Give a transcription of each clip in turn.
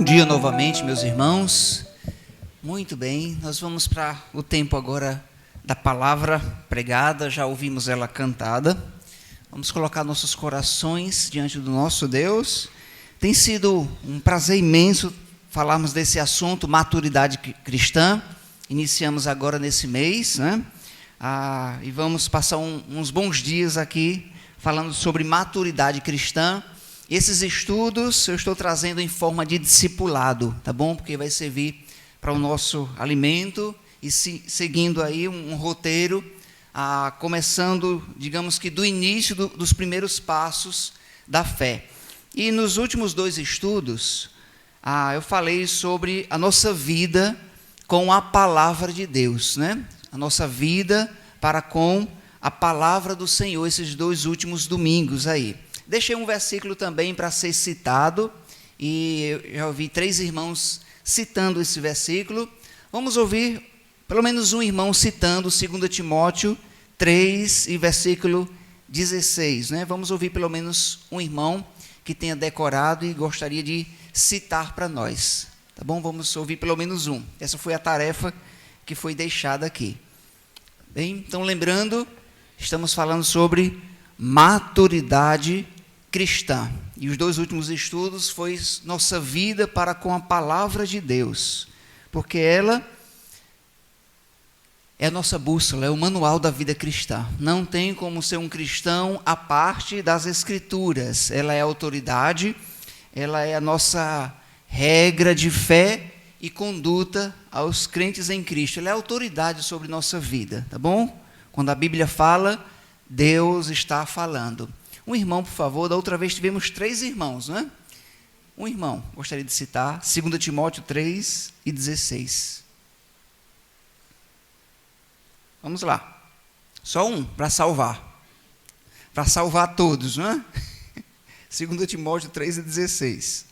Bom dia novamente, meus irmãos. Muito bem, nós vamos para o tempo agora da palavra pregada, já ouvimos ela cantada. Vamos colocar nossos corações diante do nosso Deus. Tem sido um prazer imenso falarmos desse assunto, maturidade cristã. Iniciamos agora nesse mês, né? E vamos passar uns bons dias aqui falando sobre maturidade cristã. Esses estudos eu estou trazendo em forma de discipulado, tá bom? Porque vai servir para o nosso alimento e seguindo aí um roteiro, começando, digamos que do início dos primeiros passos da fé. E nos últimos 2 estudos, eu falei sobre a nossa vida com a palavra de Deus, né? A nossa vida para com a palavra do Senhor, esses 2 últimos domingos aí. Deixei um versículo também para ser citado, e eu já ouvi 3 irmãos citando esse versículo. Vamos ouvir pelo menos um irmão citando 2 Timóteo 3 e versículo 16. Né? Vamos ouvir pelo menos um irmão que tenha decorado e gostaria de citar para nós. Tá bom? Vamos ouvir pelo menos um. Essa foi a tarefa que foi deixada aqui. Bem, então lembrando, estamos falando sobre maturidade cristã. E os 2 últimos estudos foi nossa vida para com a palavra de Deus. Porque ela é a nossa bússola, é o manual da vida cristã. Não tem como ser um cristão à parte das Escrituras. Ela é a autoridade, ela é a nossa regra de fé e conduta aos crentes em Cristo. Ela é a autoridade sobre nossa vida, tá bom? Quando a Bíblia fala, Deus está falando. Um irmão, por favor, da outra vez tivemos 3 irmãos, não é? Um irmão, gostaria de citar, 2 Timóteo 3 e 16. Vamos lá. Só um para salvar. Para salvar todos, não é? 2 Timóteo 3 e 16.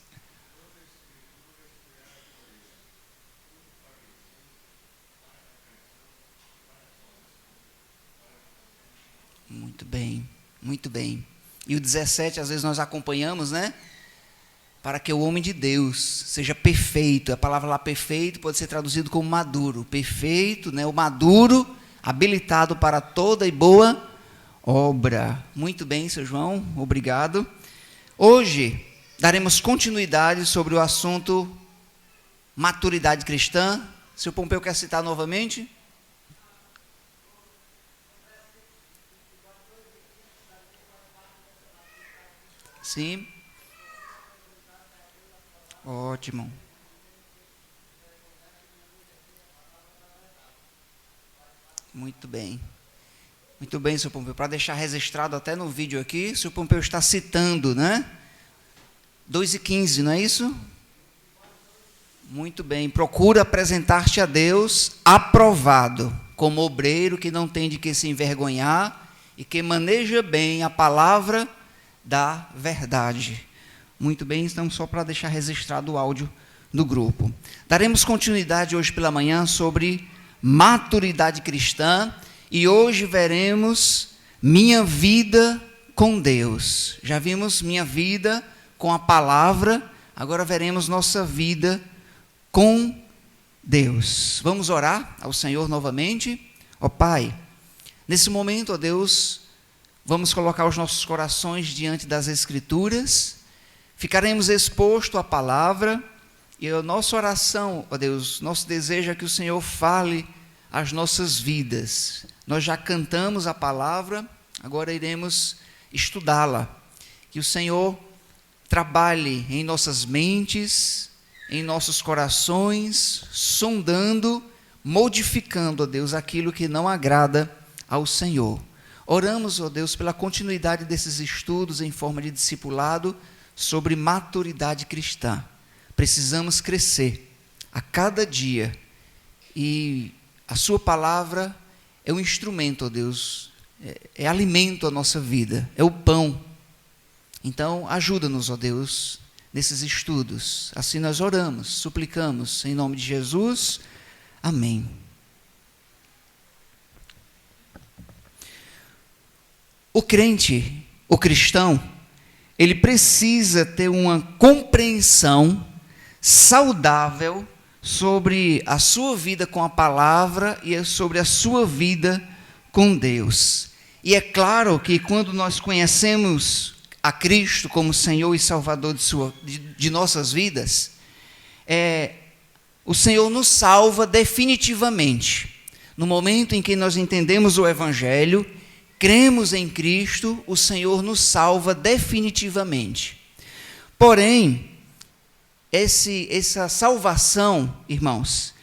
Muito bem, muito bem. E o 17, às vezes nós acompanhamos, né? Para que o homem de Deus seja perfeito. A palavra lá perfeito pode ser traduzido como maduro. Perfeito, né? O maduro, habilitado para toda e boa obra. Muito bem, seu João, obrigado. Hoje daremos continuidade sobre o assunto maturidade cristã. Seu Pompeu quer citar novamente? Sim. Ótimo. Muito bem. Muito bem, Sr. Pompeu. Para deixar registrado até no vídeo aqui, o Sr. Pompeu está citando, né? 2:15, não é isso? Muito bem. Procura apresentar-te a Deus aprovado, como obreiro que não tem de que se envergonhar e que maneja bem a palavra da verdade. Muito bem, então só para deixar registrado o áudio do grupo. Daremos continuidade hoje pela manhã sobre maturidade cristã e hoje veremos minha vida com Deus. Já vimos minha vida com a palavra, agora veremos nossa vida com Deus. Vamos orar ao Senhor novamente. Ó Pai, nesse momento, ó Deus, vamos colocar os nossos corações diante das Escrituras, ficaremos expostos à palavra, e a nossa oração, ó Deus, nosso desejo é que o Senhor fale às nossas vidas. Nós já cantamos a palavra, agora iremos estudá-la. Que o Senhor trabalhe em nossas mentes, em nossos corações, sondando, modificando, ó Deus, aquilo que não agrada ao Senhor. Oramos, ó Deus, pela continuidade desses estudos em forma de discipulado sobre maturidade cristã. Precisamos crescer a cada dia e a sua palavra é um instrumento, ó Deus, é alimento à nossa vida, é o pão. Então, ajuda-nos, ó Deus, nesses estudos. Assim nós oramos, suplicamos, em nome de Jesus. Amém. O crente, o cristão, ele precisa ter uma compreensão saudável sobre a sua vida com a palavra e sobre a sua vida com Deus. E é claro que quando nós conhecemos a Cristo como Senhor e Salvador de nossas vidas, o Senhor nos salva definitivamente. No momento em que nós entendemos o Evangelho, cremos em Cristo, o Senhor nos salva definitivamente. Porém, essa salvação, irmãos,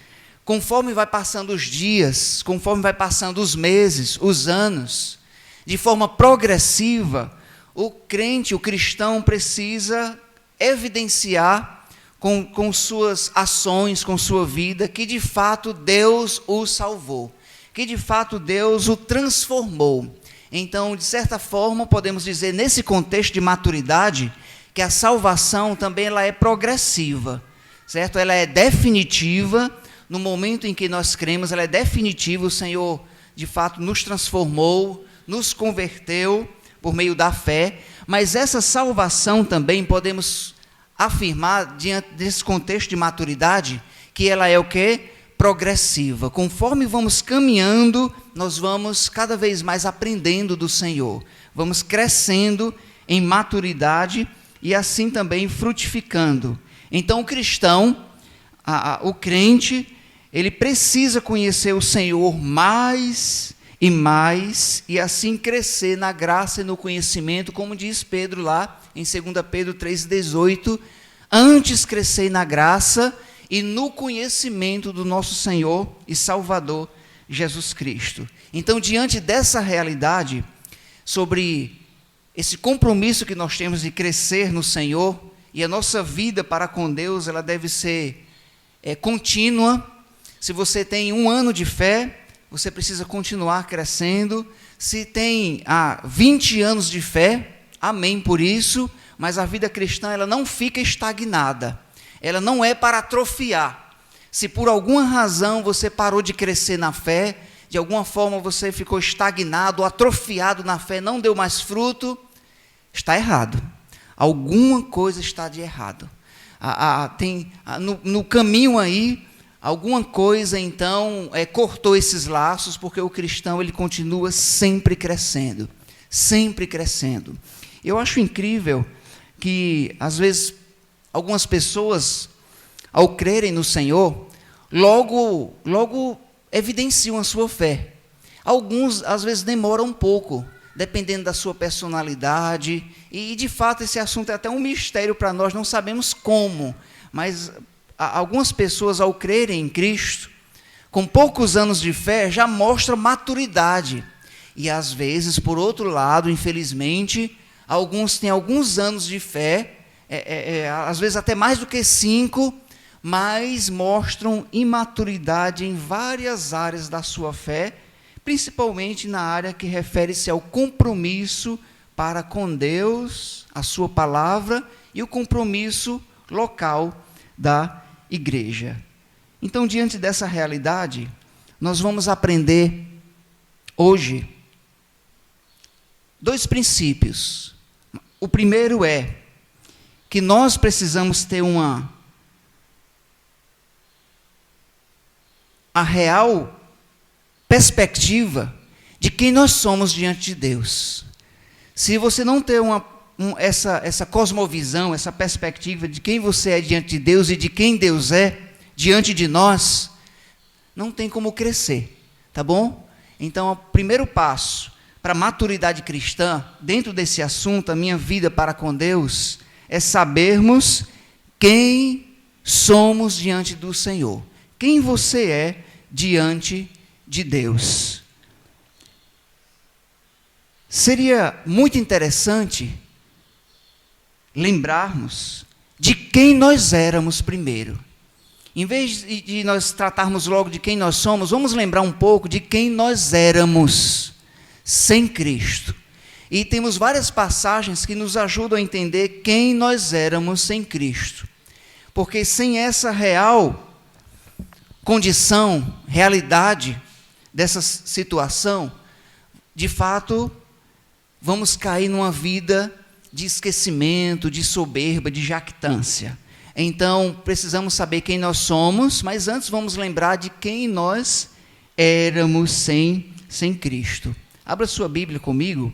conforme vai passando os dias, conforme vai passando os meses, os anos, de forma progressiva, o crente, o cristão precisa evidenciar com suas ações, com sua vida, que de fato Deus o salvou, que de fato Deus o transformou. Então, de certa forma, podemos dizer, nesse contexto de maturidade, que a salvação também ela é progressiva, certo? Ela é definitiva, no momento em que nós cremos, ela é definitiva, o Senhor de fato nos transformou, nos converteu por meio da fé, mas essa salvação também podemos afirmar, diante desse contexto de maturidade, que ela é o quê? Progressiva. Conforme vamos caminhando, nós vamos cada vez mais aprendendo do Senhor, vamos crescendo em maturidade e assim também frutificando. Então o cristão, o crente, ele precisa conhecer o Senhor mais e mais, e assim crescer na graça e no conhecimento, como diz Pedro lá em 2 Pedro 3,18, antes crescei na graça e no conhecimento do nosso Senhor e Salvador Jesus Cristo. Então, diante dessa realidade, sobre esse compromisso que nós temos de crescer no Senhor, e a nossa vida para com Deus, ela deve ser contínua. Se você tem 1 ano de fé, você precisa continuar crescendo. Se tem 20 anos de fé, amém por isso, mas a vida cristã ela não fica estagnada, ela não é para atrofiar. Se por alguma razão você parou de crescer na fé, de alguma forma você ficou estagnado, atrofiado na fé, não deu mais fruto, está errado. Alguma coisa está de errado. No caminho aí, alguma coisa, então, cortou esses laços, porque o cristão ele continua sempre crescendo, sempre crescendo. Eu acho incrível que, às vezes, algumas pessoas, ao crerem no Senhor, logo evidenciam a sua fé. Alguns, às vezes, demoram um pouco, dependendo da sua personalidade, e, de fato, esse assunto é até um mistério para nós, não sabemos como, mas algumas pessoas, ao crerem em Cristo, com poucos anos de fé, já mostram maturidade. E, às vezes, por outro lado, infelizmente, alguns têm alguns anos de fé, às vezes até mais do que 5, mas mostram imaturidade em várias áreas da sua fé, principalmente na área que refere-se ao compromisso para com Deus, a sua palavra, e o compromisso local da igreja. Então, diante dessa realidade, nós vamos aprender hoje 2 princípios. O primeiro é que nós precisamos ter a real perspectiva de quem nós somos diante de Deus. Se você não ter essa cosmovisão, essa perspectiva de quem você é diante de Deus e de quem Deus é diante de nós, não tem como crescer, tá bom? Então, o primeiro passo para a maturidade cristã, dentro desse assunto, a minha vida para com Deus, é sabermos quem somos diante do Senhor. Quem você é diante de Deus. Seria muito interessante lembrarmos de quem nós éramos primeiro. Em vez de nós tratarmos logo de quem nós somos, vamos lembrar um pouco de quem nós éramos sem Cristo. E temos várias passagens que nos ajudam a entender quem nós éramos sem Cristo. Porque sem essa real condição, realidade dessa situação, de fato, vamos cair numa vida de esquecimento, de soberba, de jactância. Então, precisamos saber quem nós somos, mas antes vamos lembrar de quem nós éramos sem Cristo. Abra sua Bíblia comigo,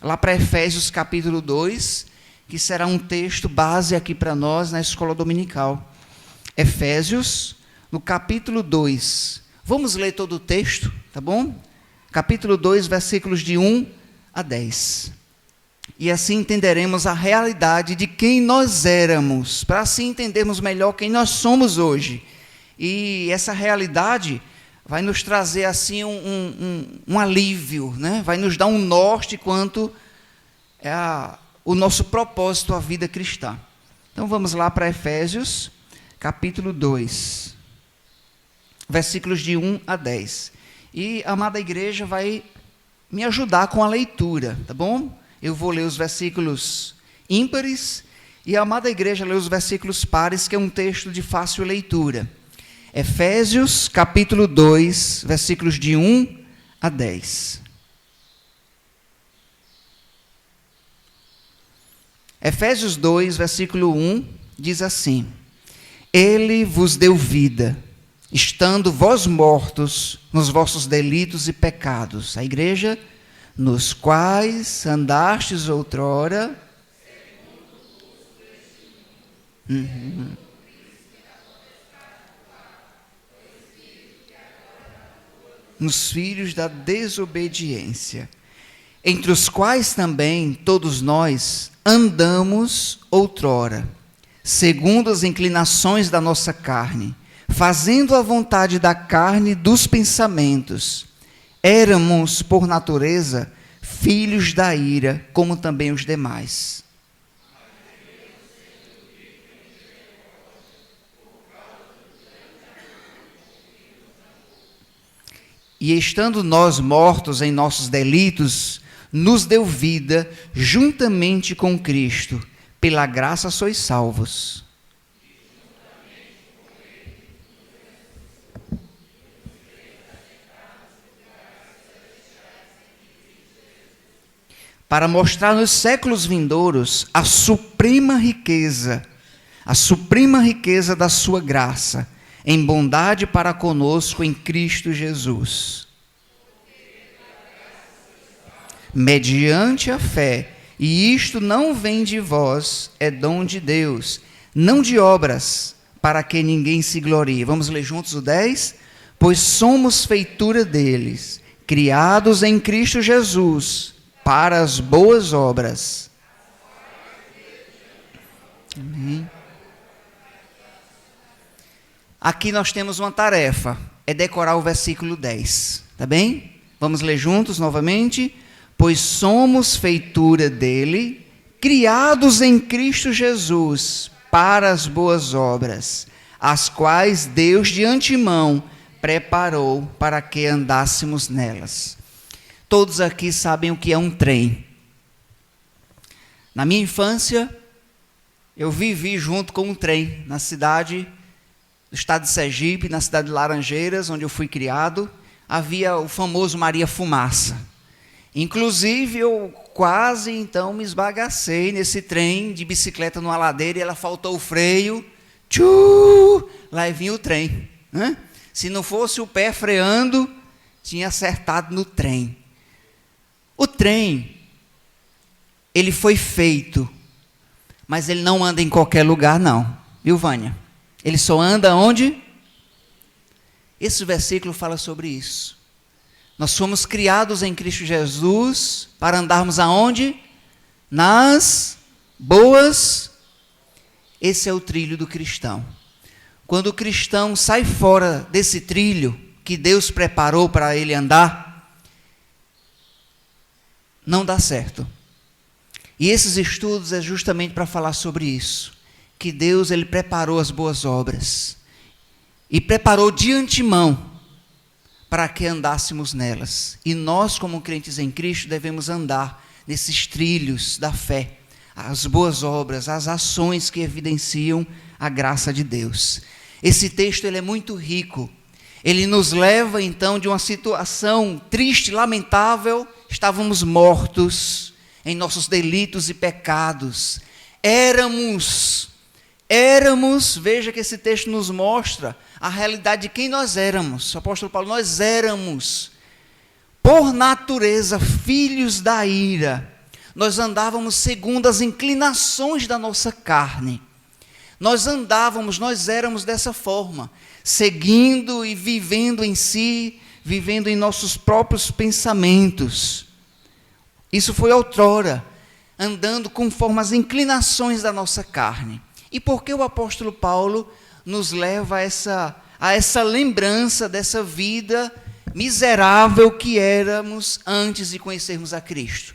lá para Efésios capítulo 2, que será um texto base aqui para nós na escola dominical. Efésios, no capítulo 2. Vamos ler todo o texto, tá bom? Capítulo 2, versículos de 1 a 10. E assim entenderemos a realidade de quem nós éramos, para assim entendermos melhor quem nós somos hoje. E essa realidade vai nos trazer assim um alívio, né? Vai nos dar um norte quanto o nosso propósito, a vida cristã. Então vamos lá para Efésios, capítulo 2, versículos de 1 a 10. E a amada igreja vai me ajudar com a leitura, tá bom? Eu vou ler os versículos ímpares e a amada igreja lê os versículos pares, que é um texto de fácil leitura. Efésios, capítulo 2, versículos de 1 a 10. Efésios 2, versículo 1, diz assim: Ele vos deu vida, estando vós mortos nos vossos delitos e pecados. A igreja, nos quais andastes outrora, nos filhos da desobediência, entre os quais também todos nós andamos outrora, segundo as inclinações da nossa carne, fazendo a vontade da carne e dos pensamentos. Éramos, por natureza, filhos da ira, como também os demais. E estando nós mortos em nossos delitos, nos deu vida juntamente com Cristo. Pela graça sois salvos. Para mostrar nos séculos vindouros a suprema riqueza da sua graça, em bondade para conosco em Cristo Jesus. Mediante a fé, e isto não vem de vós, é dom de Deus, não de obras, para que ninguém se glorie. Vamos ler juntos o 10? Pois somos feitura deles, criados em Cristo Jesus, para as boas obras. Amém. Aqui nós temos uma tarefa, é decorar o versículo 10, tá bem? Vamos ler juntos novamente. Pois somos feitura dele, criados em Cristo Jesus, para as boas obras, as quais Deus de antemão preparou para que andássemos nelas. Todos aqui sabem o que é um trem. Na minha infância, eu vivi junto com um trem na cidade do estado de Sergipe, na cidade de Laranjeiras, onde eu fui criado. Havia o famoso Maria Fumaça. Inclusive, eu quase então me esbagacei nesse trem de bicicleta numa ladeira e ela faltou o freio. Lá vinha o trem. Né? Se não fosse o pé freando, tinha acertado no trem. O trem, ele foi feito, mas ele não anda em qualquer lugar, não. Viu, Vânia? Ele só anda onde? Esse versículo fala sobre isso. Nós fomos criados em Cristo Jesus para andarmos aonde? Nas boas. Esse é o trilho do cristão. Quando o cristão sai fora desse trilho que Deus preparou para ele andar, não dá certo. E esses estudos é justamente para falar sobre isso. Que Deus, ele preparou as boas obras. E preparou de antemão para que andássemos nelas. E nós, como crentes em Cristo, devemos andar nesses trilhos da fé. As boas obras, as ações que evidenciam a graça de Deus. Esse texto ele é muito rico. Ele nos leva, então, de uma situação triste, lamentável. Estávamos mortos em nossos delitos e pecados. Éramos Éramos, veja que esse texto nos mostra a realidade de quem nós éramos. O apóstolo Paulo, nós éramos, por natureza, filhos da ira. Nós andávamos segundo as inclinações da nossa carne. Nós éramos dessa forma, seguindo e vivendo em si, vivendo em nossos próprios pensamentos. Isso foi outrora, andando conforme as inclinações da nossa carne. E por que o apóstolo Paulo nos leva a essa lembrança dessa vida miserável que éramos antes de conhecermos a Cristo?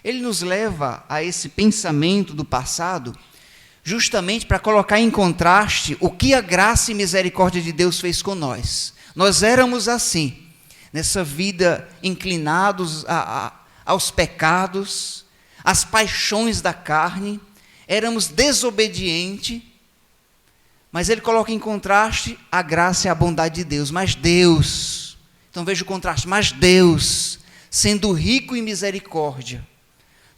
Ele nos leva a esse pensamento do passado justamente para colocar em contraste o que a graça e misericórdia de Deus fez com nós. Nós éramos assim, nessa vida inclinados aos pecados, às paixões da carne, éramos desobedientes, mas ele coloca em contraste a graça e a bondade de Deus. Mas Deus, então veja o contraste, mas Deus, sendo rico em misericórdia,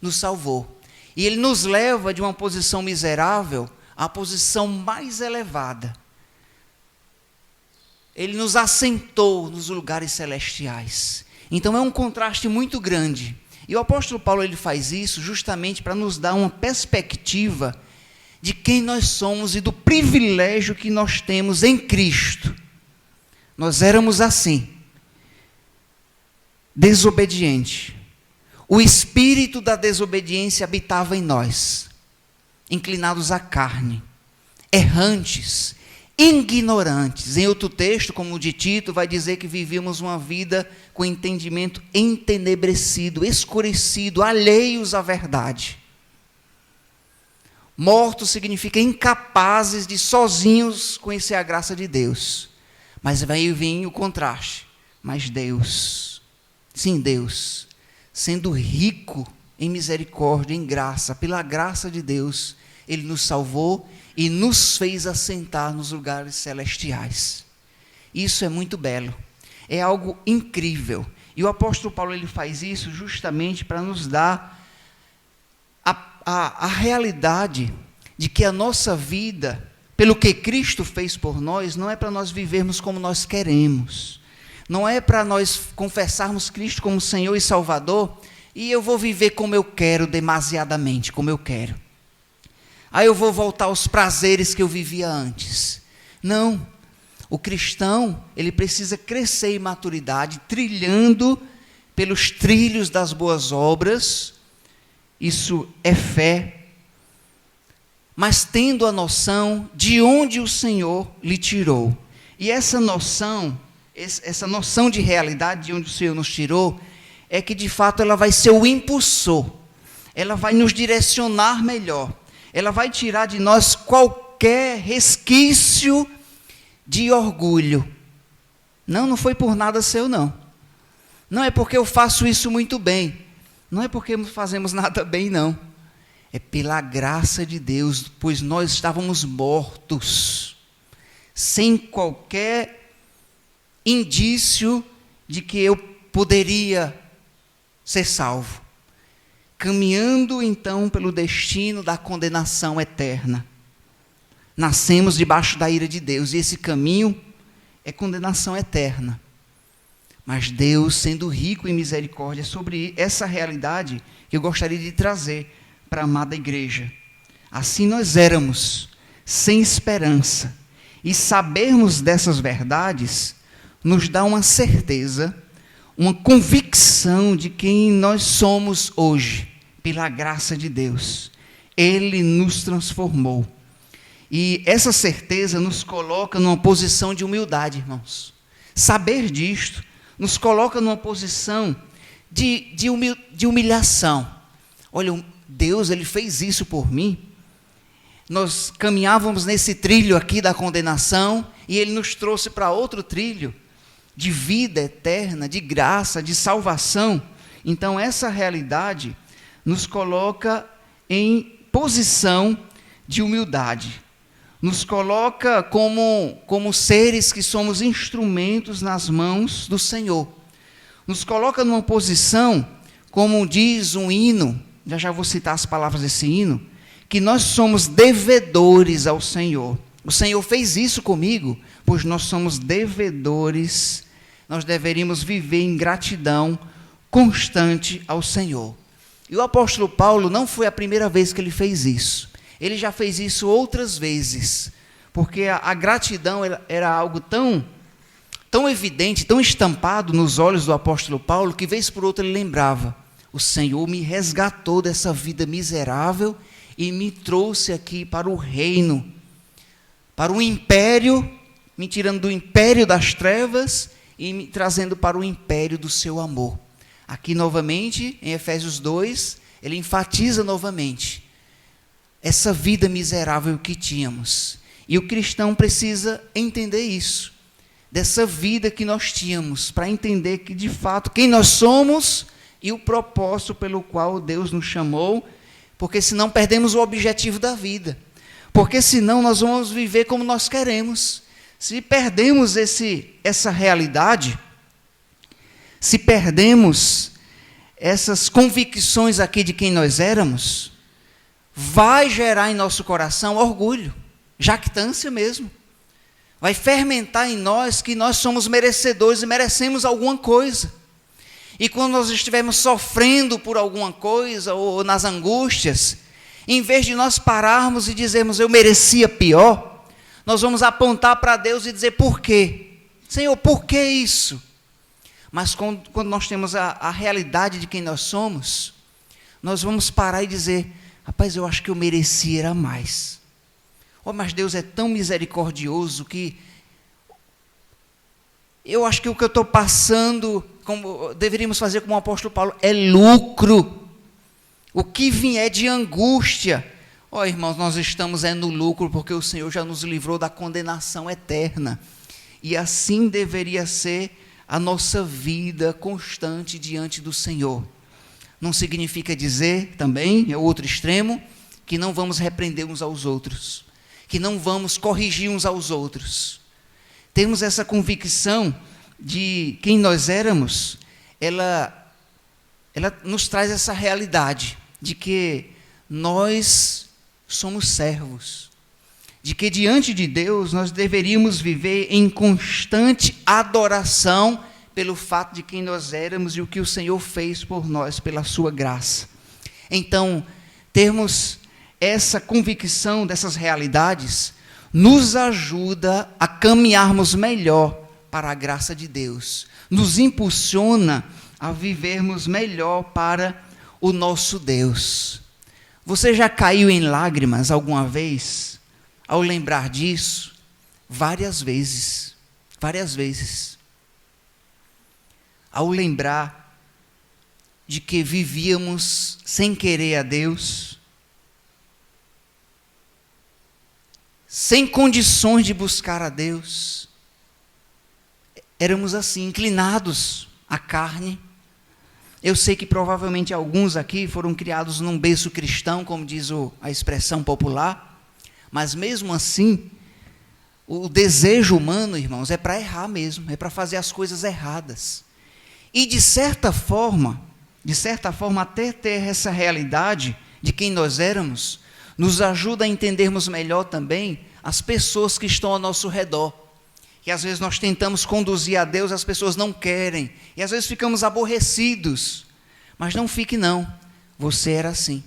nos salvou. E ele nos leva de uma posição miserável à posição mais elevada. Ele nos assentou nos lugares celestiais. Então é um contraste muito grande. E o apóstolo Paulo ele faz isso justamente para nos dar uma perspectiva de quem nós somos e do privilégio que nós temos em Cristo. Nós éramos assim, desobedientes. O espírito da desobediência habitava em nós, inclinados à carne, errantes, ignorantes. Em outro texto, como o de Tito, vai dizer que vivíamos uma vida com entendimento entenebrecido, escurecido, alheios à verdade. Mortos significa incapazes de sozinhos conhecer a graça de Deus. Mas vai vir o contraste. Mas Deus, sim Deus, sendo rico em misericórdia, em graça, pela graça de Deus, Ele nos salvou e nos fez assentar nos lugares celestiais. Isso é muito belo, é algo incrível. E o apóstolo Paulo ele faz isso justamente para nos dar a realidade de que a nossa vida, pelo que Cristo fez por nós, não é para nós vivermos como nós queremos. Não é para nós confessarmos Cristo como Senhor e Salvador e eu vou viver como eu quero, demasiadamente, como eu quero. Aí eu vou voltar aos prazeres que eu vivia antes. Não. O cristão, ele precisa crescer em maturidade, trilhando pelos trilhos das boas obras. Isso é fé. Mas tendo a noção de onde o Senhor lhe tirou. E essa noção de realidade de onde o Senhor nos tirou, é que de fato ela vai ser o impulsor. Ela vai nos direcionar melhor. Ela vai tirar de nós qualquer resquício de orgulho. Não foi por nada seu, não. Não é porque eu faço isso muito bem. Não é porque fazemos nada bem, não. É pela graça de Deus, pois nós estávamos mortos, sem qualquer indício de que eu poderia ser salvo. Caminhando então pelo destino da condenação eterna. Nascemos debaixo da ira de Deus, e esse caminho é condenação eterna. Mas Deus, sendo rico em misericórdia, sobre essa realidade que eu gostaria de trazer para a amada igreja. Assim nós éramos, sem esperança, e sabermos dessas verdades nos dá uma certeza, uma convicção de quem nós somos hoje, pela graça de Deus. Ele nos transformou. E essa certeza nos coloca numa posição de humildade, irmãos. Saber disto nos coloca numa posição de humilhação. Olha, Deus, Ele fez isso por mim. Nós caminhávamos nesse trilho aqui da condenação e Ele nos trouxe para outro trilho de vida eterna, de graça, de salvação. Então essa realidade nos coloca em posição de humildade. Nos coloca como seres que somos instrumentos nas mãos do Senhor. Nos coloca numa posição, como diz um hino, já vou citar as palavras desse hino, que nós somos devedores ao Senhor. O Senhor fez isso comigo, pois nós somos devedores, nós deveríamos viver em gratidão constante ao Senhor. E o apóstolo Paulo não foi a primeira vez que ele fez isso. Ele já fez isso outras vezes, porque a gratidão era algo tão evidente, tão estampado nos olhos do apóstolo Paulo, que vez por outra ele lembrava: o Senhor me resgatou dessa vida miserável e me trouxe aqui para o reino, para o império, me tirando do império das trevas e me trazendo para o império do seu amor. Aqui novamente, em Efésios 2, ele enfatiza novamente essa vida miserável que tínhamos. E o cristão precisa entender isso, dessa vida que nós tínhamos, para entender que de fato quem nós somos e o propósito pelo qual Deus nos chamou, porque senão perdemos o objetivo da vida, porque senão nós vamos viver como nós queremos. Se perdemos essa realidade, se perdemos essas convicções aqui de quem nós éramos, vai gerar em nosso coração orgulho, jactância mesmo. Vai fermentar em nós que nós somos merecedores e merecemos alguma coisa. E quando nós estivermos sofrendo por alguma coisa ou nas angústias, em vez de nós pararmos e dizermos eu merecia pior, nós vamos apontar para Deus e dizer por quê? Senhor, por que isso? Mas quando nós temos a realidade de quem nós somos, nós vamos parar e dizer: rapaz, eu acho que eu merecia mais. Oh, mas Deus é tão misericordioso que eu acho que o que eu estou passando, como deveríamos fazer como o apóstolo Paulo, é lucro. O que vier de angústia, ó irmãos, nós estamos no lucro, porque o Senhor já nos livrou da condenação eterna. E assim deveria ser a nossa vida constante diante do Senhor. Não significa dizer também, é outro extremo, que não vamos repreender uns aos outros, que não vamos corrigir uns aos outros. Temos essa convicção de quem nós éramos, ela nos traz essa realidade de que nós somos servos, de que diante de Deus nós deveríamos viver em constante adoração pelo fato de quem nós éramos e o que o Senhor fez por nós pela sua graça. Então, termos essa convicção dessas realidades nos ajuda a caminharmos melhor para a graça de Deus, nos impulsiona a vivermos melhor para o nosso Deus. Você já caiu em lágrimas alguma vez ao lembrar disso? Várias vezes. Ao lembrar de que vivíamos sem querer a Deus, sem condições de buscar a Deus, éramos assim, inclinados à carne. Eu sei que provavelmente alguns aqui foram criados num berço cristão, como diz a expressão popular, mas mesmo assim, o desejo humano, irmãos, é para errar mesmo, é para fazer as coisas erradas. E de certa forma, até ter essa realidade de quem nós éramos, nos ajuda a entendermos melhor também as pessoas que estão ao nosso redor. Que às vezes nós tentamos conduzir a Deus, as pessoas não querem, e às vezes ficamos aborrecidos. Mas não fique não, você era assim.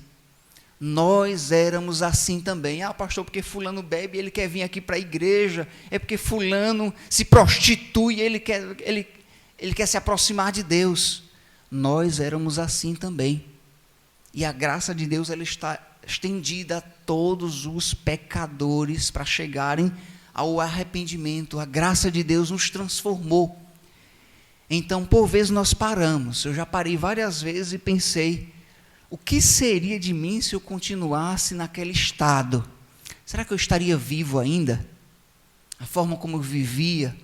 Nós éramos assim também. Ah, pastor, porque fulano bebe, ele quer vir aqui para a igreja, é porque fulano se prostitui, ele quer se aproximar de Deus. Nós éramos assim também. E a graça de Deus, ela está estendida a todos os pecadores para chegarem ao arrependimento. A graça de Deus nos transformou. Então, por vezes nós paramos. Eu já parei várias vezes e pensei: o que seria de mim se eu continuasse naquele estado? Será que eu estaria vivo ainda? A forma como eu vivia,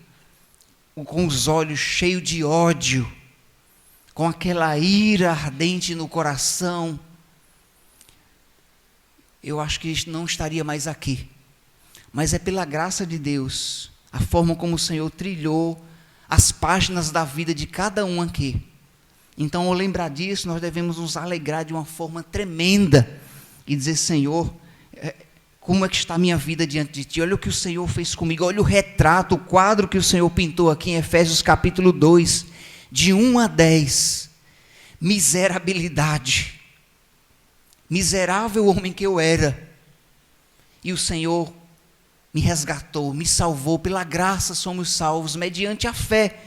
com os olhos cheios de ódio, com aquela ira ardente no coração, eu acho que não estaria mais aqui. Mas é pela graça de Deus, a forma como o Senhor trilhou as páginas da vida de cada um aqui. Então, ao lembrar disso, nós devemos nos alegrar de uma forma tremenda e dizer: Senhor, como é que está a minha vida diante de ti, olha o que o Senhor fez comigo, olha o retrato, o quadro que o Senhor pintou aqui em Efésios capítulo 2, de 1 a 10, miserabilidade, miserável homem que eu era, e o Senhor me resgatou, me salvou, pela graça somos salvos, mediante a fé,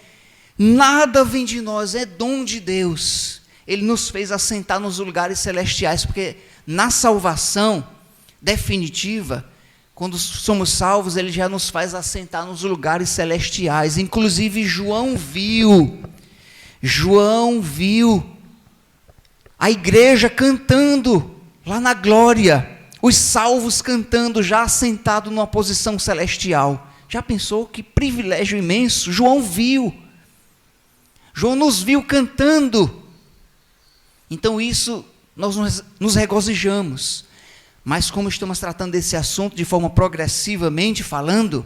nada vem de nós, é dom de Deus, Ele nos fez assentar nos lugares celestiais, porque na salvação definitiva, quando somos salvos, Ele já nos faz assentar nos lugares celestiais, inclusive João viu a igreja cantando lá na glória, os salvos cantando, já assentado numa posição celestial. Já pensou que privilégio imenso? João nos viu cantando. Então isso, nós nos regozijamos. Mas como estamos tratando desse assunto de forma progressivamente falando,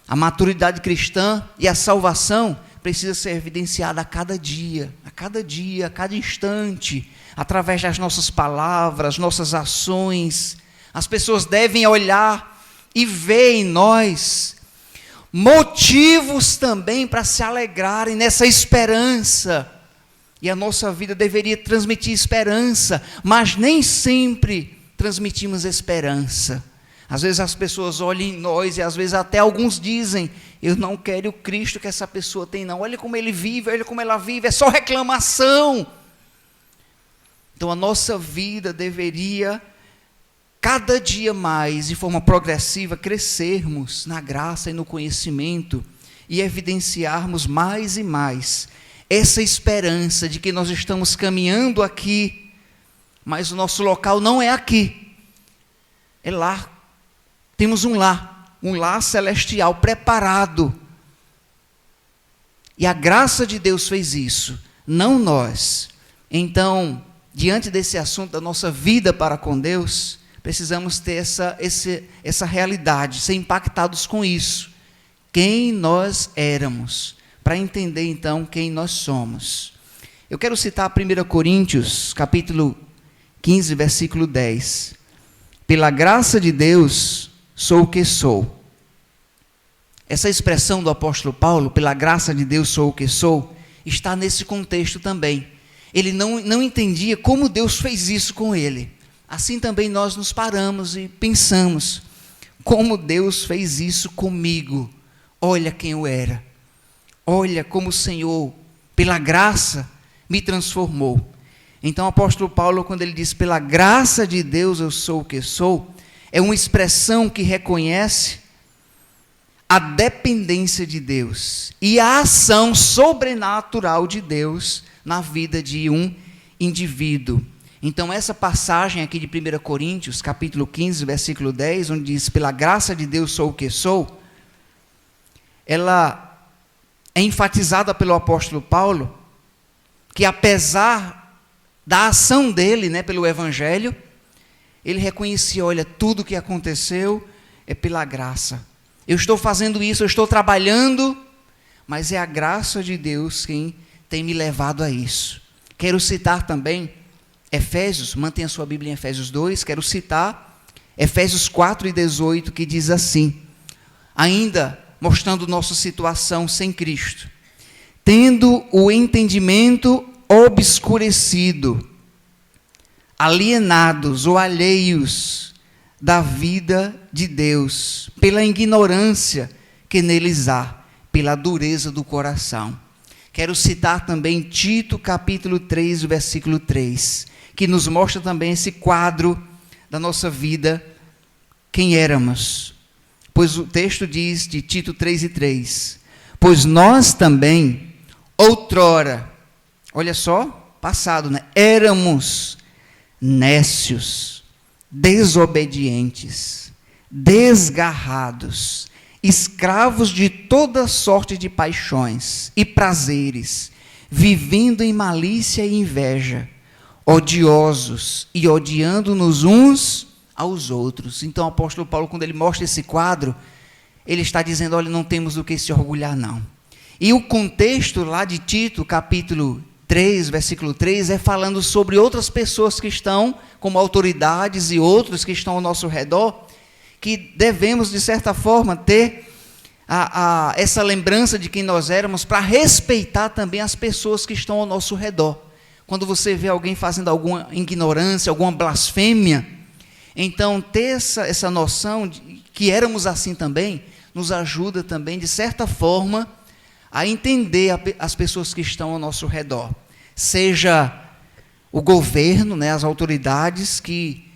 a maturidade cristã e a salvação precisa ser evidenciada a cada dia, a cada instante, através das nossas palavras, nossas ações. As pessoas devem olhar e ver em nós motivos também para se alegrarem nessa esperança. E a nossa vida deveria transmitir esperança, mas nem sempre transmitimos esperança. Às vezes as pessoas olham em nós e às vezes até alguns dizem: eu não quero o Cristo que essa pessoa tem não, olha como ele vive, olha como ela vive, é só reclamação. Então a nossa vida deveria cada dia mais, de forma progressiva, crescermos na graça e no conhecimento e evidenciarmos mais e mais essa esperança de que nós estamos caminhando aqui, mas o nosso local não é aqui, é lá. Temos um lar celestial preparado. E a graça de Deus fez isso, não nós. Então, diante desse assunto da nossa vida para com Deus, precisamos ter essa realidade, ser impactados com isso. Quem nós éramos, para entender então quem nós somos. Eu quero citar 1 Coríntios, capítulo 15, versículo 10. Pela graça de Deus, sou o que sou. Essa expressão do apóstolo Paulo, pela graça de Deus sou o que sou, está nesse contexto também. Ele não entendia como Deus fez isso com ele. Assim também nós nos paramos e pensamos, como Deus fez isso comigo? Olha quem eu era. Olha como o Senhor, pela graça, me transformou. Então o apóstolo Paulo, quando ele diz, pela graça de Deus eu sou o que sou, é uma expressão que reconhece a dependência de Deus e a ação sobrenatural de Deus na vida de um indivíduo. Então essa passagem aqui de 1 Coríntios, capítulo 15, versículo 10, onde diz, pela graça de Deus sou o que sou, ela é enfatizada pelo apóstolo Paulo, que apesar da ação dele, pelo evangelho, ele reconhecia, olha, tudo que aconteceu é pela graça. Eu estou fazendo isso, eu estou trabalhando, mas é a graça de Deus quem tem me levado a isso. Quero citar também Efésios, mantenha sua Bíblia em Efésios 2, quero citar Efésios 4:18, que diz assim, ainda mostrando nossa situação sem Cristo. Tendo o entendimento obscurecido, alienados ou alheios da vida de Deus, pela ignorância que neles há, pela dureza do coração. Quero citar também Tito, capítulo 3, versículo 3, que nos mostra também esse quadro da nossa vida, quem éramos. Pois o texto diz, de Tito 3:3, pois nós também, outrora, olha só, passado, éramos nécios, desobedientes, desgarrados, escravos de toda sorte de paixões e prazeres, vivendo em malícia e inveja, odiosos e odiando-nos uns aos outros. Então o apóstolo Paulo, quando ele mostra esse quadro, ele está dizendo, olha, não temos do que se orgulhar não. E o contexto lá de Tito, capítulo 3, versículo 3, é falando sobre outras pessoas que estão como autoridades e outros que estão ao nosso redor, que devemos, de certa forma, ter essa lembrança de quem nós éramos para respeitar também as pessoas que estão ao nosso redor. Quando você vê alguém fazendo alguma ignorância, alguma blasfêmia, então ter essa noção de que éramos assim também, nos ajuda também, de certa forma, a entender as pessoas que estão ao nosso redor. Seja o governo, né, as autoridades que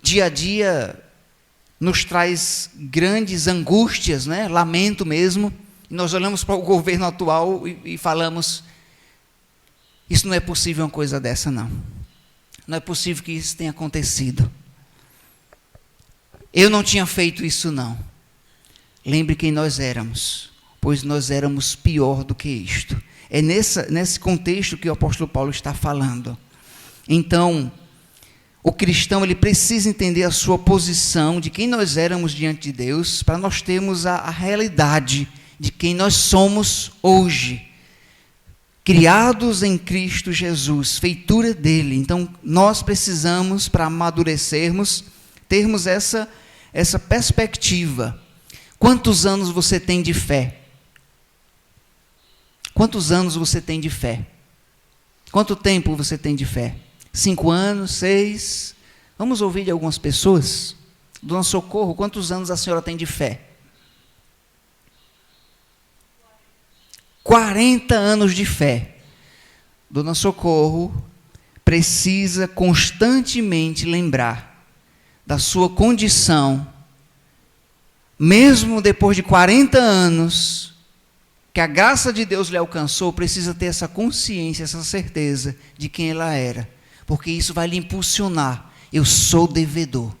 dia a dia nos traz grandes angústias, né, lamento mesmo, e nós olhamos para o governo atual e falamos, isso não é possível uma coisa dessa, não. Não é possível que isso tenha acontecido. Eu não tinha feito isso, não. Lembre quem nós éramos, pois nós éramos pior do que isto. É nesse contexto que o apóstolo Paulo está falando. Então, o cristão ele precisa entender a sua posição, de quem nós éramos diante de Deus, para nós termos a realidade de quem nós somos hoje. Criados em Cristo Jesus, feitura dele. Então, nós precisamos, para amadurecermos, termos essa perspectiva. Quantos anos você tem de fé? Quantos anos você tem de fé? Quanto tempo você tem de fé? 5 anos, 6? Vamos ouvir de algumas pessoas? Dona Socorro, quantos anos a senhora tem de fé? 40 anos de fé. Dona Socorro precisa constantemente lembrar da sua condição, mesmo depois de 40 anos, que a graça de Deus lhe alcançou, precisa ter essa consciência, essa certeza de quem ela era, porque isso vai lhe impulsionar. Eu sou devedor.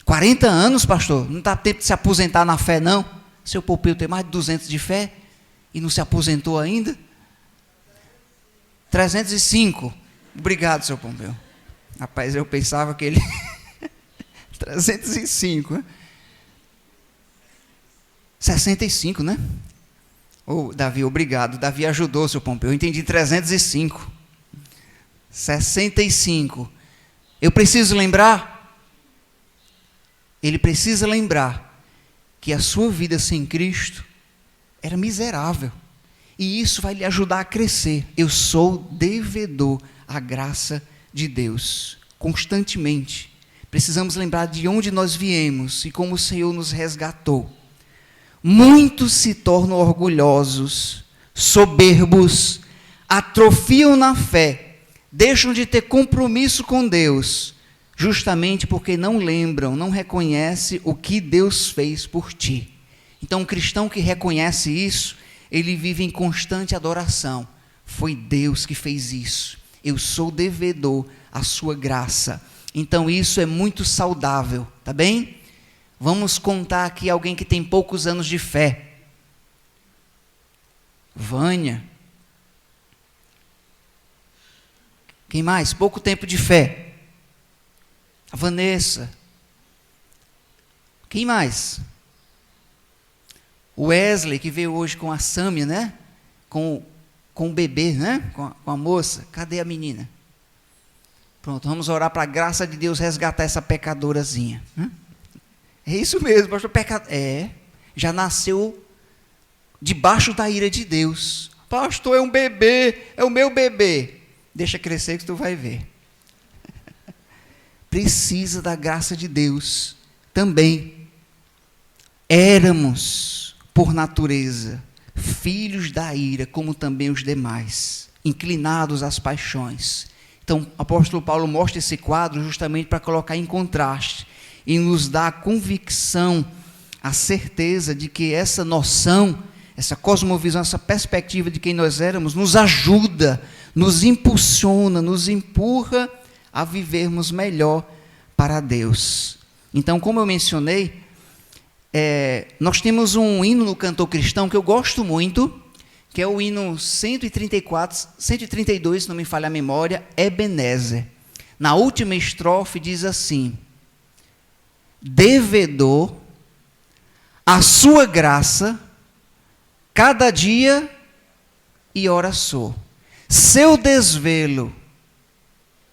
40 anos, pastor, não dá tempo de se aposentar na fé, não? Seu Pompeu tem mais de 200 de fé e não se aposentou ainda? 305. Obrigado, seu Pompeu. Rapaz, eu pensava que ele... 305, né? 65, né? Davi, obrigado. Davi ajudou, seu Pompeu. Eu entendi 305. 65. Eu preciso lembrar? Ele precisa lembrar que a sua vida sem Cristo era miserável. E isso vai lhe ajudar a crescer. Eu sou devedor à graça de Deus. Constantemente. Precisamos lembrar de onde nós viemos e como o Senhor nos resgatou. Muitos se tornam orgulhosos, soberbos, atrofiam na fé, deixam de ter compromisso com Deus, justamente porque não lembram, não reconhecem o que Deus fez por ti. Então, um cristão que reconhece isso, ele vive em constante adoração. Foi Deus que fez isso. Eu sou devedor à sua graça. Então, isso é muito saudável, tá bem? Vamos contar aqui alguém que tem poucos anos de fé. Vânia. Quem mais? Pouco tempo de fé. A Vanessa. Quem mais? O Wesley, que veio hoje com a Sâmia, né? Com o bebê, né? Com a moça. Cadê a menina? Pronto, vamos orar para a graça de Deus resgatar essa pecadorazinha. É isso mesmo, pastor. Já nasceu debaixo da ira de Deus. Pastor, é um bebê, é o meu bebê. Deixa crescer que tu vai ver. Precisa da graça de Deus também. Éramos, por natureza, filhos da ira, como também os demais, inclinados às paixões. Então, o apóstolo Paulo mostra esse quadro justamente para colocar em contraste e nos dar a convicção, a certeza de que essa noção, essa cosmovisão, essa perspectiva de quem nós éramos, nos ajuda, nos impulsiona, nos empurra a vivermos melhor para Deus. Então, como eu mencionei, nós temos um hino no cantor cristão que eu gosto muito, que é o hino 132, se não me falha a memória, Ebenezer. Na última estrofe diz assim: devedor a sua graça, cada dia e hora sou. Seu desvelo,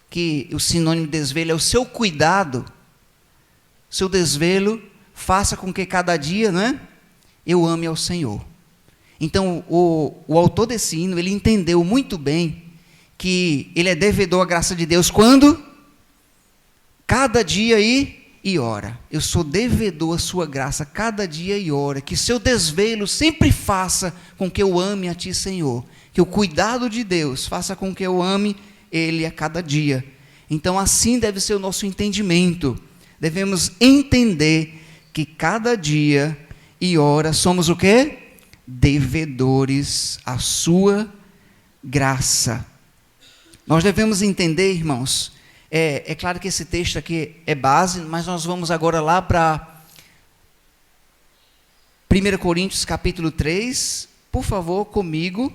que o sinônimo de desvelo é o seu cuidado, seu desvelo faça com que cada dia, não é, eu ame ao Senhor. Então, o autor desse hino, ele entendeu muito bem que ele é devedor à graça de Deus quando? Cada dia e ora. Eu sou devedor à sua graça cada dia e ora. Que seu desvelo sempre faça com que eu ame a ti, Senhor. Que o cuidado de Deus faça com que eu ame Ele a cada dia. Então, assim deve ser o nosso entendimento. Devemos entender que cada dia e hora somos o quê? Devedores à sua graça. Nós devemos entender, irmãos, é claro que esse texto aqui é base, mas nós vamos agora lá para 1 Coríntios capítulo 3, por favor, comigo,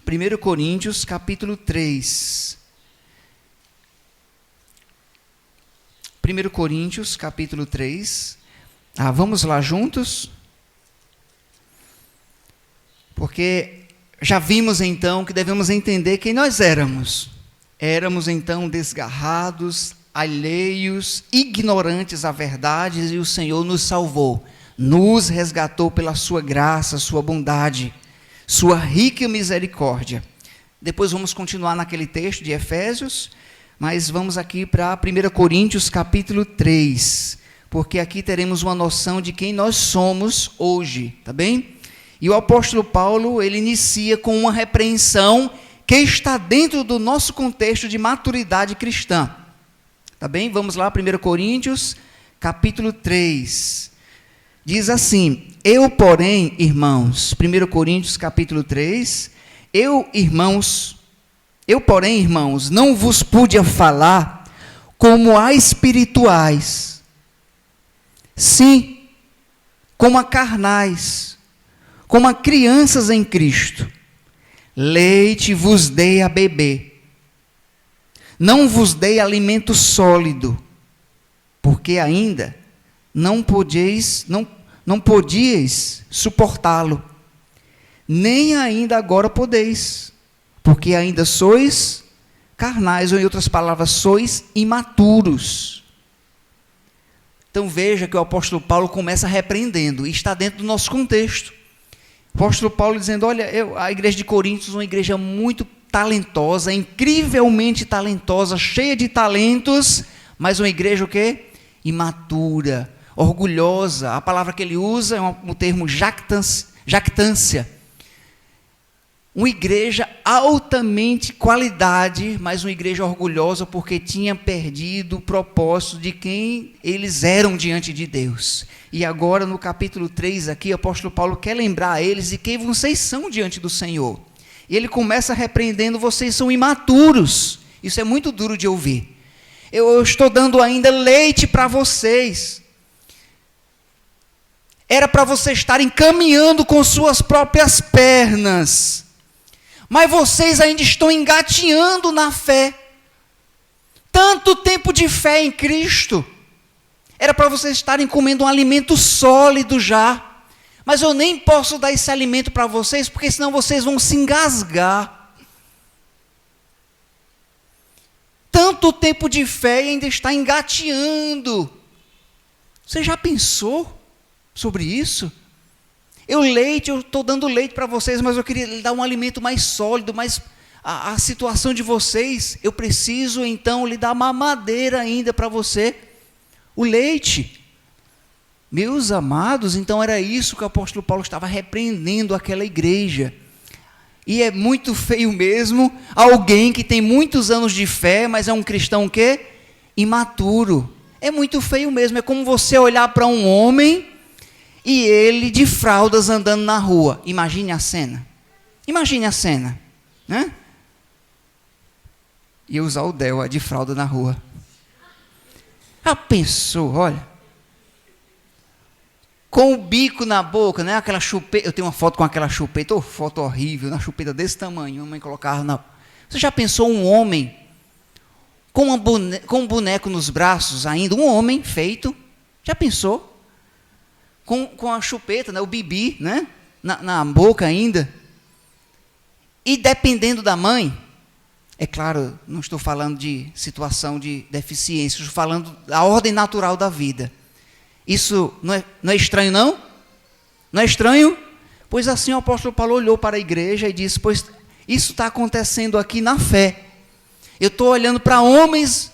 1 Coríntios capítulo 3. 1 Coríntios capítulo 3, vamos lá juntos? Porque já vimos então que devemos entender quem nós éramos. Éramos então desgarrados, alheios, ignorantes à verdade, e o Senhor nos salvou, nos resgatou pela sua graça, sua bondade, sua rica misericórdia. Depois vamos continuar naquele texto de Efésios, mas vamos aqui para 1 Coríntios capítulo 3, porque aqui teremos uma noção de quem nós somos hoje, tá bem? E o apóstolo Paulo, ele inicia com uma repreensão que está dentro do nosso contexto de maturidade cristã. Tá bem? Vamos lá, 1 Coríntios, capítulo 3. Diz assim: eu, porém, irmãos, 1 Coríntios, capítulo 3, eu, porém, irmãos, não vos pude falar como a espirituais, sim, como a carnais, como a crianças em Cristo. Leite vos dei a beber, não vos dei alimento sólido, porque ainda não podíeis suportá-lo, nem ainda agora podeis, porque ainda sois carnais, ou em outras palavras, sois imaturos. Então veja que o apóstolo Paulo começa repreendendo, e está dentro do nosso contexto. O apóstolo Paulo dizendo, olha, a igreja de Coríntios é uma igreja muito talentosa, incrivelmente talentosa, cheia de talentos, mas uma igreja o quê? Imatura, orgulhosa. A palavra que ele usa é um termo jactância. Uma igreja altamente qualidade, mas uma igreja orgulhosa porque tinha perdido o propósito de quem eles eram diante de Deus. E agora no capítulo 3 aqui, o apóstolo Paulo quer lembrar a eles de quem vocês são diante do Senhor. E ele começa repreendendo, vocês são imaturos. Isso é muito duro de ouvir. Eu estou dando ainda leite para vocês. Era para vocês estarem caminhando com suas próprias pernas. Mas vocês ainda estão engatinhando na fé. Tanto tempo de fé em Cristo. Era para vocês estarem comendo um alimento sólido já. Mas eu nem posso dar esse alimento para vocês, porque senão vocês vão se engasgar. Tanto tempo de fé e ainda está engateando. Você já pensou sobre isso? Eu estou dando leite para vocês, mas eu queria lhe dar um alimento mais sólido, mas a situação de vocês, eu preciso então lhe dar mamadeira ainda para você, o leite. Meus amados, então era isso que o apóstolo Paulo estava repreendendo aquela igreja. E é muito feio mesmo, alguém que tem muitos anos de fé, mas é um cristão o quê? Imaturo. É muito feio mesmo, é como você olhar para um homem e ele de fraldas andando na rua. Imagine a cena. Imagine a cena. Né? E usar o Del de fralda na rua. Já pensou, olha. Com o bico na boca, né? Aquela chupeta. Eu tenho uma foto com aquela chupeta. Foto horrível, uma chupeta desse tamanho. A mãe colocava na... Você já pensou um homem com um boneco nos braços ainda? Um homem feito. Já pensou? Com a chupeta, né, o bibi, né, na boca ainda, e dependendo da mãe, é claro, não estou falando de situação de deficiência, estou falando da ordem natural da vida. Isso não é estranho, não? Não é estranho? Pois assim o apóstolo Paulo olhou para a igreja e disse, pois isso está acontecendo aqui na fé. Eu estou olhando para homens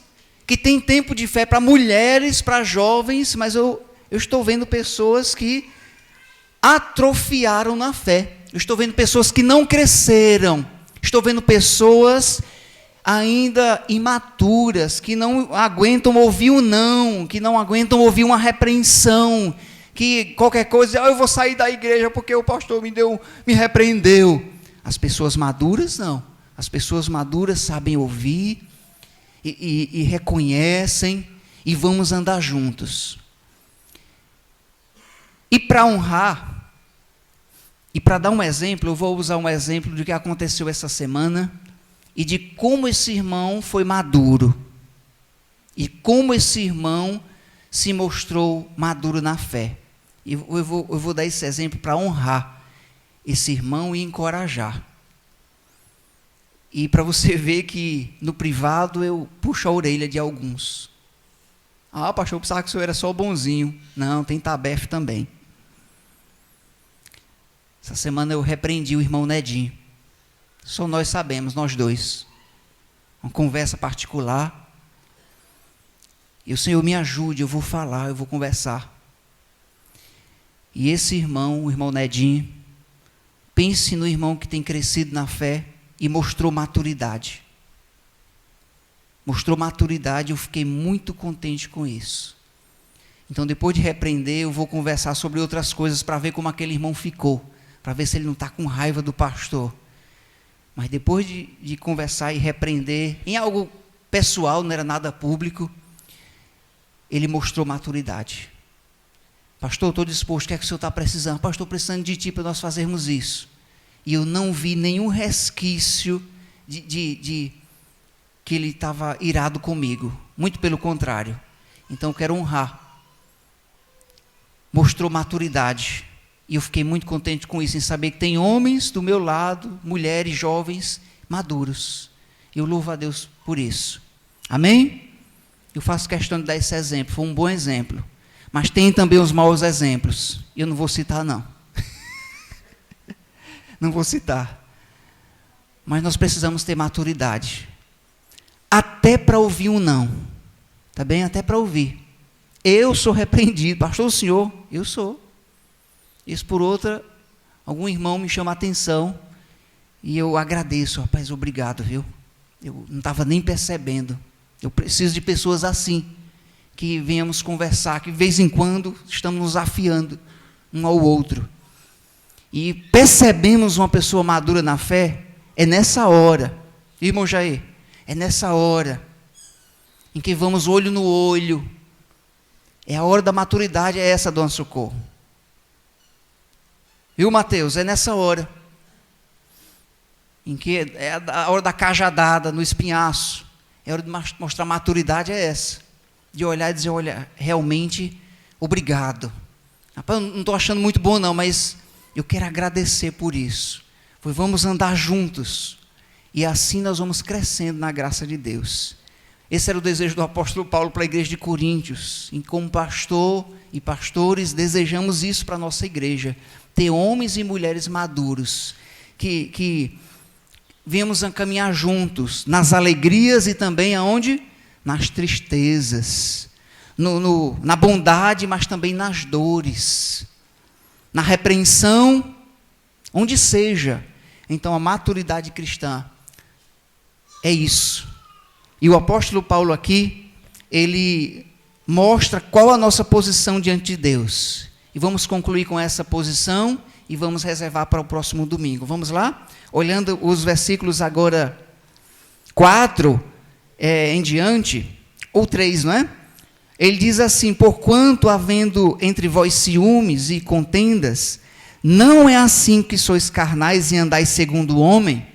que têm tempo de fé, para mulheres, para jovens, mas eu estou vendo pessoas que atrofiaram na fé. Eu estou vendo pessoas que não cresceram. Estou vendo pessoas ainda imaturas, que não aguentam ouvir um não, que não aguentam ouvir uma repreensão, que qualquer coisa, eu vou sair da igreja porque o pastor me repreendeu. As pessoas maduras não. As pessoas maduras sabem ouvir e reconhecem e vamos andar juntos. E para honrar, e para dar um exemplo, eu vou usar um exemplo do que aconteceu essa semana e de como esse irmão foi maduro e como esse irmão se mostrou maduro na fé. E eu vou dar esse exemplo para honrar esse irmão e encorajar. E para você ver que no privado eu puxo a orelha de alguns. Ah, pastor, eu pensava que o senhor era só bonzinho. Não, tem tabefe também. Essa semana eu repreendi o irmão Nedinho. Só nós sabemos, nós dois. Uma conversa particular. E o Senhor me ajude, eu vou falar, eu vou conversar. E esse irmão, o irmão Nedinho, pense no irmão que tem crescido na fé e mostrou maturidade. Mostrou maturidade, eu fiquei muito contente com isso. Então, depois de repreender, eu vou conversar sobre outras coisas para ver como aquele irmão ficou, para ver se ele não está com raiva do pastor. Mas depois de conversar e repreender, em algo pessoal, não era nada público, ele mostrou maturidade. Pastor, estou disposto, o que é que o senhor está precisando? Pastor, estou precisando de ti para nós fazermos isso. E eu não vi nenhum resquício de que ele estava irado comigo. Muito pelo contrário. Então eu quero honrar. Mostrou maturidade. E eu fiquei muito contente com isso, em saber que tem homens do meu lado, mulheres, jovens, maduros. Eu louvo a Deus por isso. Amém? Eu faço questão de dar esse exemplo, foi um bom exemplo. Mas tem também os maus exemplos. Eu não vou citar, não. Não vou citar. Mas nós precisamos ter maturidade. Até para ouvir um não. Tá bem? Até para ouvir. Eu sou repreendido. Pastor, o senhor? Eu sou. Isso por outra, algum irmão me chama a atenção. E eu agradeço. Rapaz, obrigado, viu? Eu não estava nem percebendo. Eu preciso de pessoas assim. Que venhamos conversar, que de vez em quando estamos nos afiando um ao outro. E percebemos uma pessoa madura na fé, é nessa hora, irmão Jair, é nessa hora, em que vamos olho no olho, é a hora da maturidade, é essa, dona Socorro. Viu, Mateus? É nessa hora, em que é a hora da cajadada, no espinhaço, é a hora de mostrar maturidade, é essa, de olhar e dizer, olha, realmente, obrigado. Rapaz, eu não estou achando muito bom não, mas eu quero agradecer por isso. Pois vamos andar juntos. E assim nós vamos crescendo na graça de Deus. Esse era o desejo do apóstolo Paulo para a igreja de Coríntios. E como pastor e pastores, desejamos isso para a nossa igreja. Ter homens e mulheres maduros. Que venhamos a caminhar juntos. Nas alegrias e também aonde? Nas tristezas. Na bondade, mas também nas dores. Na repreensão, onde seja. Então a maturidade cristã é isso. E o apóstolo Paulo aqui, ele mostra qual a nossa posição diante de Deus. E vamos concluir com essa posição e vamos reservar para o próximo domingo. Vamos lá? Olhando os versículos agora 4 em diante, ou 3, não é? Ele diz assim, porquanto havendo entre vós ciúmes e contendas, não é assim que sois carnais e andais segundo o homem?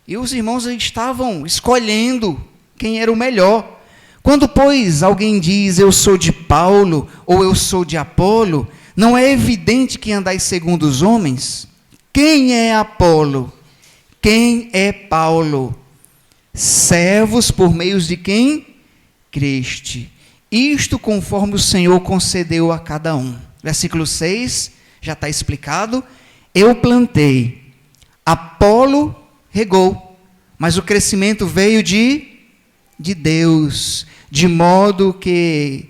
E os irmãos estavam escolhendo quem era o melhor. Quando, pois, alguém diz, eu sou de Paulo, ou eu sou de Apolo, não é evidente que andais segundo os homens? Quem é Apolo? Quem é Paulo? Servos por meio de quem? Creste. isto conforme o Senhor concedeu a cada um. Versículo 6, já está explicado. Eu plantei, Apolo regou, mas o crescimento veio de Deus, de modo que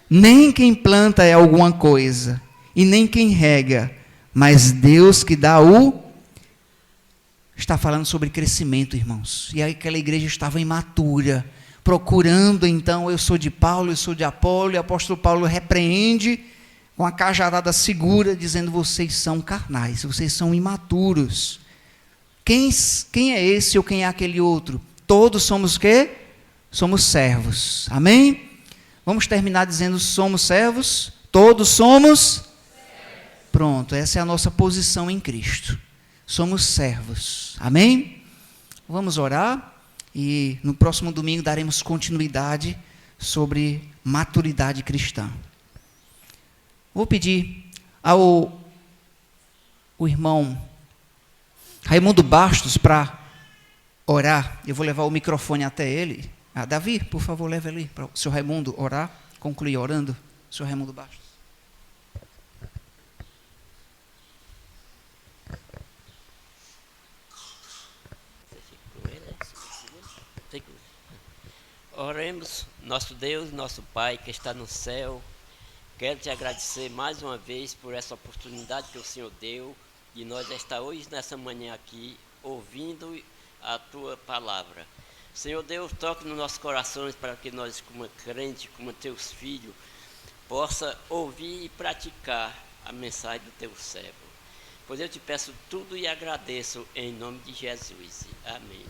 nem quem planta é alguma coisa, e nem quem rega, mas Deus que dá o... Está falando sobre crescimento, irmãos. E aí aquela igreja estava imatura, procurando, então, eu sou de Paulo, eu sou de Apolo, e o apóstolo Paulo repreende com a cajadada segura, dizendo, vocês são carnais, vocês são imaturos. Quem é esse ou quem é aquele outro? Todos somos o quê? Somos servos. Amém? Vamos terminar dizendo, somos servos? Todos somos? Pronto, essa é a nossa posição em Cristo. Somos servos. Amém? Vamos orar e no próximo domingo daremos continuidade sobre maturidade cristã. Vou pedir ao irmão Raimundo Bastos para orar. Eu vou levar o microfone até ele. Davi, por favor, leve ali para o senhor Raimundo orar, concluir orando. Senhor Raimundo Bastos. Oremos, nosso Deus, nosso Pai que está no céu. Quero te agradecer mais uma vez por essa oportunidade que o Senhor deu de nós estar hoje nessa manhã aqui ouvindo a tua palavra. Senhor Deus, toque nos nossos corações para que nós, como crentes, como teus filhos, possa ouvir e praticar a mensagem do teu servo. Pois eu te peço tudo e agradeço em nome de Jesus. Amém.